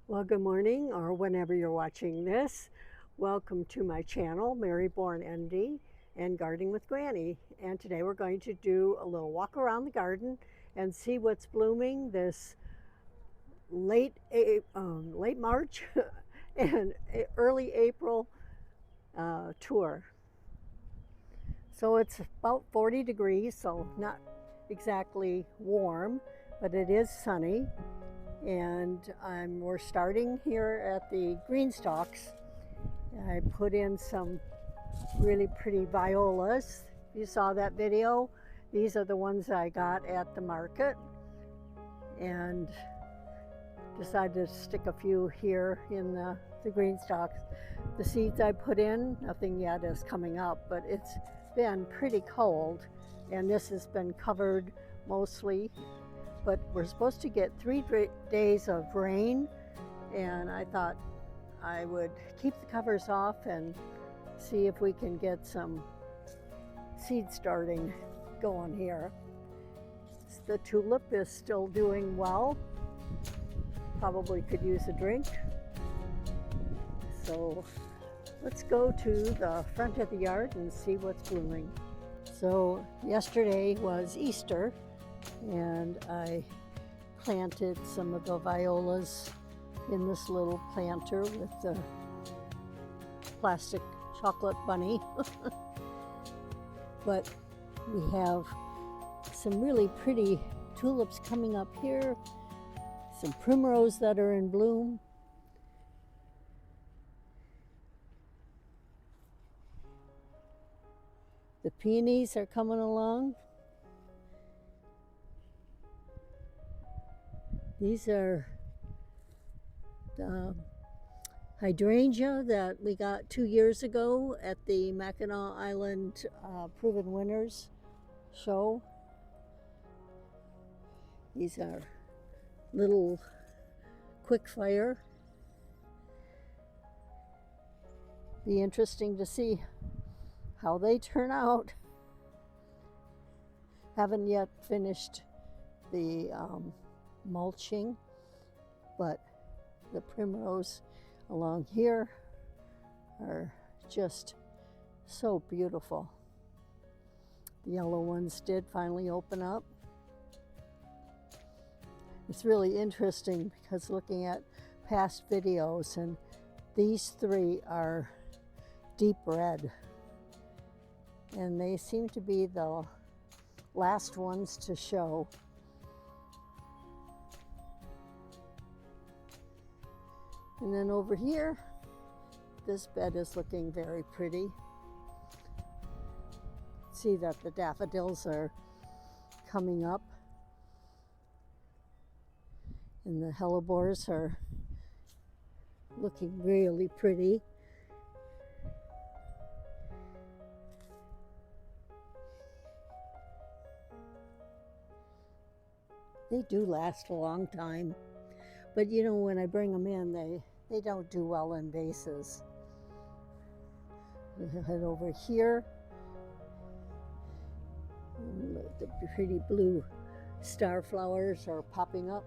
Well, good morning, or whenever you're watching this. Welcome to my channel, Mary Born ND and Gardening with Granny. And today we're going to do a little walk around the garden and see what's blooming this late March and early April tour. So it's about 40 degrees, so not exactly warm, but it is sunny. And we're starting here at the green stalks. I put in some really pretty violas. You saw that video. These are the ones I got at the market, and decided to stick a few here in the green stalks. The seeds I put in, nothing yet is coming up, but it's been pretty cold, and this has been covered mostly. But we're supposed to get 3 days of rain, and I thought I would keep the covers off and see if we can get some seed starting going here. The tulip is still doing well. Probably could use a drink. So let's go to the front of the yard and see what's blooming. So yesterday was Easter, and I planted some of the violas in this little planter with the plastic chocolate bunny. But we have some really pretty tulips coming up here, some primrose that are in bloom. The peonies are coming along. These are the hydrangea that we got 2 years ago at the Mackinac Island Proven Winners show. These are little quick fire. Be interesting to see how they turn out. Haven't yet finished the mulching, but the primrose along here are just so beautiful. The yellow ones did finally open up. It's really interesting because looking at past videos, and these 3 are deep red, and they seem to be the last ones to show. And then over here, this bed is looking very pretty. See that the daffodils are coming up, and the hellebores are looking really pretty. They do last a long time, but you know, when I bring them in, they don't do well in vases. We'll head over here. The pretty blue star flowers are popping up.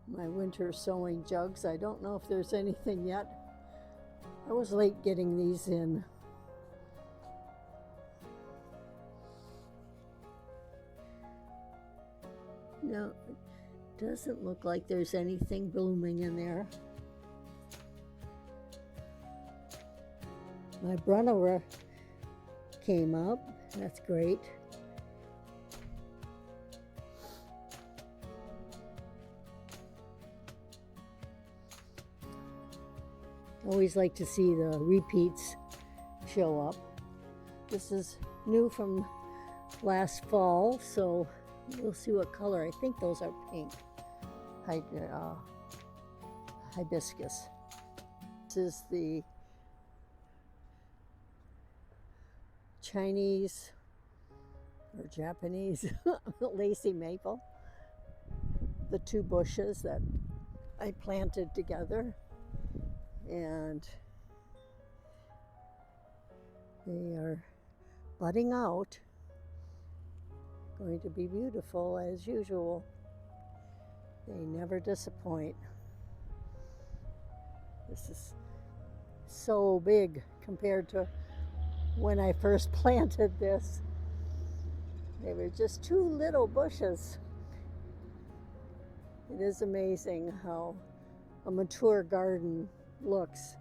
My winter sowing jugs, I don't know if there's anything yet. I was late getting these in. No, it doesn't look like there's anything blooming in there. My Brunner came up. That's great. Always like to see the repeats show up. This is new from last fall, so we'll see what color. I think those are pink. Hibiscus. This is the Chinese or Japanese lacy maple. The 2 bushes that I planted together, and they are budding out. going to be beautiful as usual. They never disappoint. This is so big compared to when I first planted this. They were just two little bushes. It is amazing how a mature garden looks.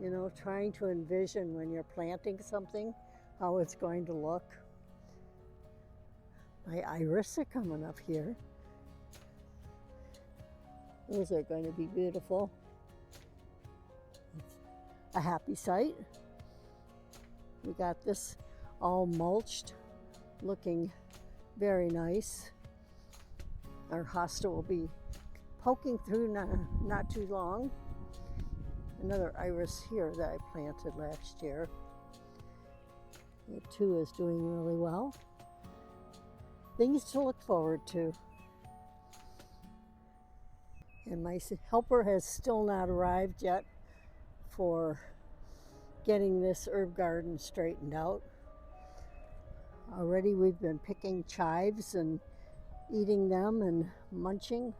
You know, trying to envision when you're planting something, how it's going to look. My iris are coming up here. Those are going to be beautiful. It's a happy sight. We got this all mulched, looking very nice. Our hosta will be poking through not too long. Another iris here that I planted last year. It too is doing really well. Things to look forward to. And my helper has still not arrived yet for getting this herb garden straightened out. Already we've been picking chives and eating them and munching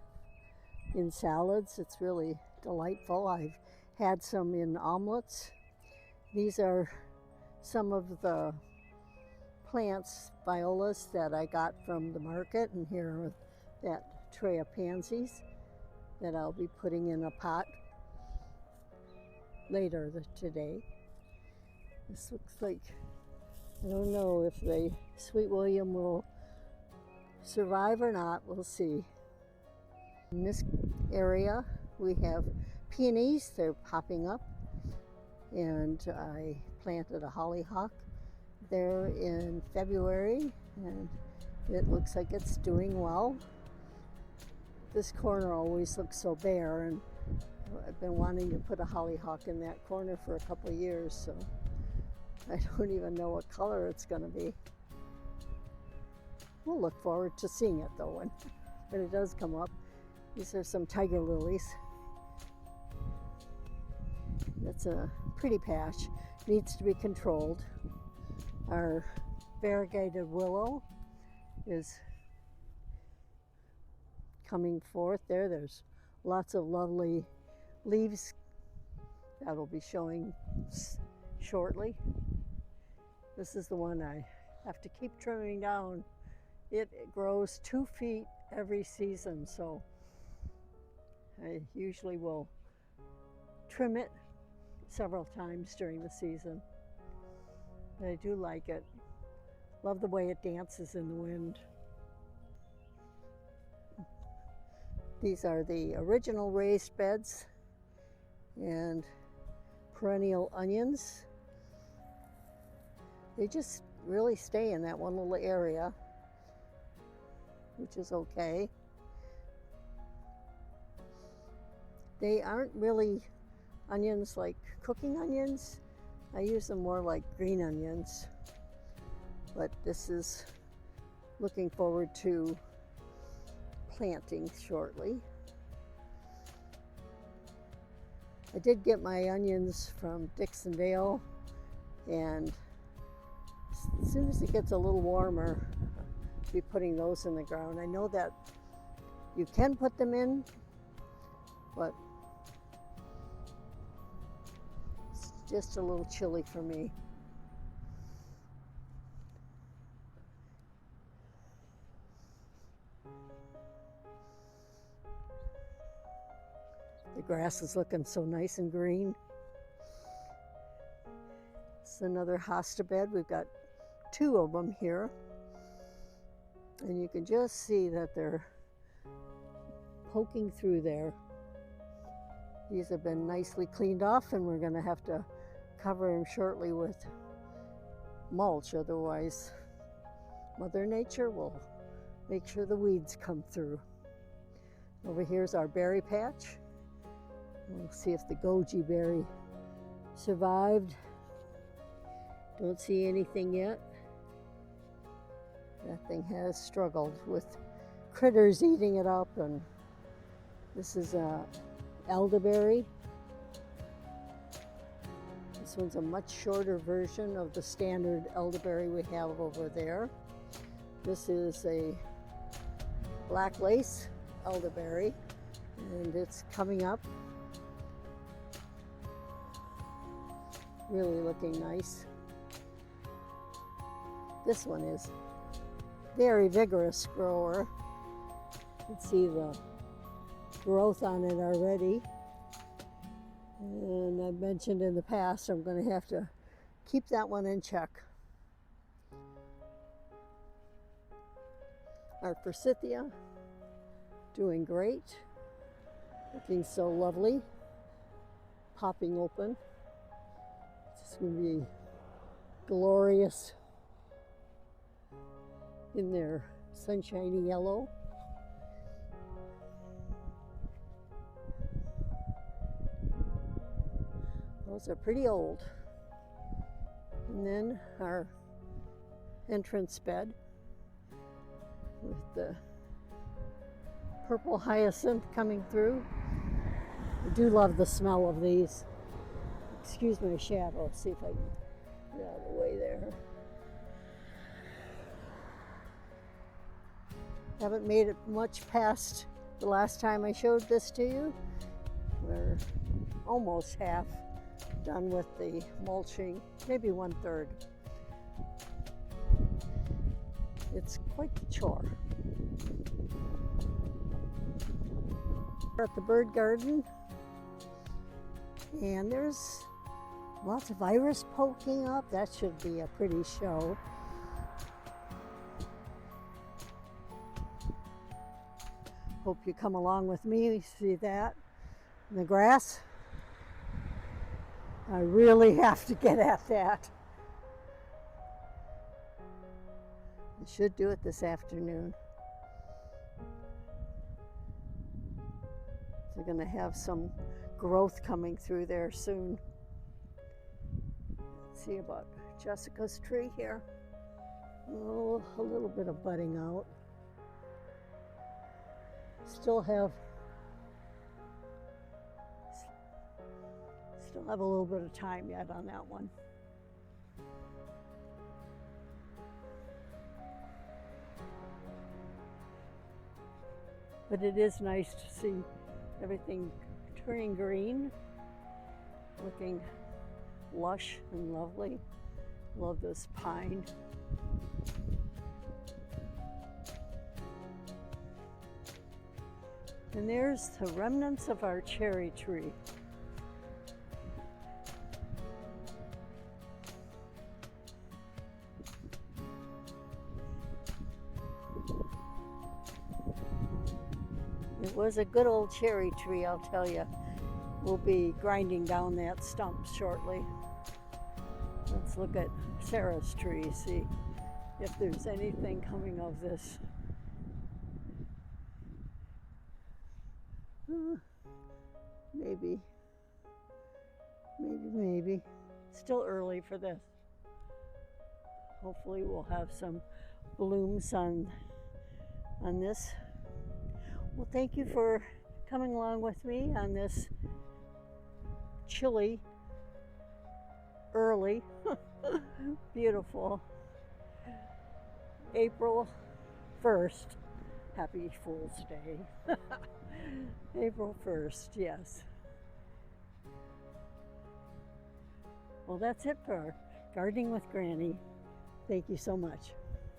in salads. It's really delightful. I've had some in omelets. These are some of the plants, violas, that I got from the market, and here are that tray of pansies that I'll be putting in a pot later today. This looks like, I don't know if the Sweet William will survive or not. We'll see. In this area we have peonies. They're popping up, and I planted a hollyhock there in February, and it looks like it's doing well. This corner always looks so bare, and I've been wanting to put a hollyhock in that corner for a couple of years, so I don't even know what color it's going to be. We'll look forward to seeing it though when it does come up. These are some tiger lilies. That's a pretty patch. Needs to be controlled. Our variegated willow is coming forth there. There's lots of lovely leaves that will be showing shortly. This is the one I have to keep trimming down. It grows 2 feet every season, so I usually will trim it several times during the season. But I do like it. Love the way it dances in the wind. These are the original raised beds and perennial onions. They just really stay in that one little area, which is okay. They aren't really onions like cooking onions. I use them more like green onions. But this is looking forward to planting shortly. I did get my onions from Dixondale, and as soon as it gets a little warmer, I'll be putting those in the ground. I know that you can put them in, but it's just a little chilly for me. The grass is looking so nice and green. It's another hosta bed. We've got 2 of them here. And you can just see that they're poking through there. These have been nicely cleaned off, and we're going to have to cover them shortly with mulch. Otherwise, Mother Nature will make sure the weeds come through. Over here's our berry patch. We'll see if the goji berry survived. Don't see anything yet. That thing has struggled with critters eating it up. And this is elderberry. This one's a much shorter version of the standard elderberry we have over there. This is a black lace elderberry, and it's coming up. Really looking nice. This one is very vigorous grower. You can see the growth on it already. And I've mentioned in the past I'm going to have to keep that one in check. Our forsythia, doing great. Looking so lovely. Popping open. It's going to be glorious in their sunshiny yellow. Those are pretty old. And then our entrance bed with the purple hyacinth coming through. I do love the smell of these. Excuse my shadow. See if I can get out of the way there. Haven't made it much past the last time I showed this to you. We're almost half done with the mulching, maybe 1/3. It's quite the chore. We're at the bird garden, and there's lots of iris poking up. That should be a pretty show. Hope you come along with me. See that? And the grass. I really have to get at that. I should do it this afternoon. They're going to have some growth coming through there soon. Let's see about Jessica's tree here. Oh, a little bit of budding out. Still have a little bit of time yet on that one. But it is nice to see everything turning green, looking lush and lovely. Love this pine. And there's the remnants of our cherry tree. It was a good old cherry tree, I'll tell you. We'll be grinding down that stump shortly. Let's look at Sarah's tree, see if there's anything coming of this. Maybe. Still early for this. Hopefully we'll have some blooms on this. Well, thank you for coming along with me on this chilly, early, beautiful April 1st. Happy Fool's Day. April 1st, yes. Well, that's it for Gardening with Granny. Thank you so much.